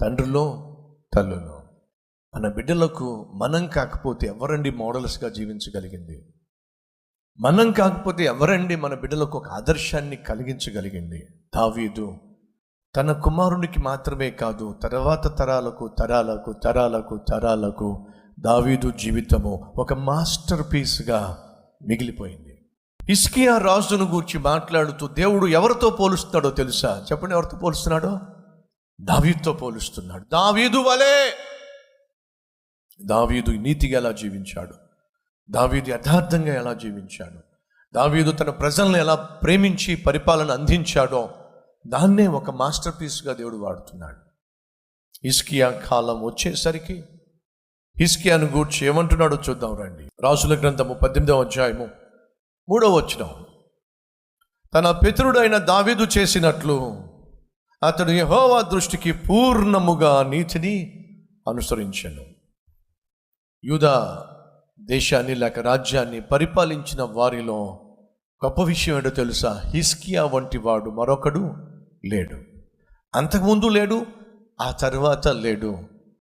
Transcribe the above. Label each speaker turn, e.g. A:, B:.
A: తండ్రులో తల్లులో. మన బిడ్డలకు మనం కాకపోతే ఎవరండి మోడల్స్గా జీవించగలిగింది? మనం కాకపోతే ఎవరండి మన బిడ్డలకు ఒక ఆదర్శాన్ని కలిగించగలిగింది? దావీదు తన కుమారునికి మాత్రమే కాదు, తర్వాత తరాలకు తరాలకు తరాలకు తరాలకు దావీదు జీవితము ఒక మాస్టర్ పీస్గా మిగిలిపోయింది. హిజ్కియా రాజును గూర్చి మాట్లాడుతూ దేవుడు ఎవరితో పోలుస్తున్నాడో తెలుసా? చెప్పండి, ఎవరితో పోలుస్తున్నాడో? దావీదుతో పోలుస్తున్నాడు. దావీదు వలే. దావీదు నీతిగా ఎలా జీవించాడు, దావీదు యథార్థంగా ఎలా జీవించాడు, దావీదు తన ప్రజలను ఎలా ప్రేమించి పరిపాలన అందించాడో దాన్నే ఒక మాస్టర్ పీస్గా దేవుడు వాడుతున్నాడు. హిజ్కియా కాలం వచ్చేసరికి హిజ్కియాను గూర్చి ఏమంటున్నాడో చూద్దాం రండి. రాజుల గ్రంథము 18వ అధ్యాయము 3వ వచనం. తన పితరుడైన దావీదు చేసినట్లు అతడు యెహోవా దృష్టికి పూర్ణముగా నీతిని అనుసరించెను. యూదా దేశాన్ని లేక రాజ్యాన్ని పరిపాలించిన వారిలో గొప్ప విషయం ఏంటో తెలుసా? హిజ్కియా వంటి వాడు మరొకడు లేడు. అంతకుముందు లేడు, ఆ తర్వాత లేడు.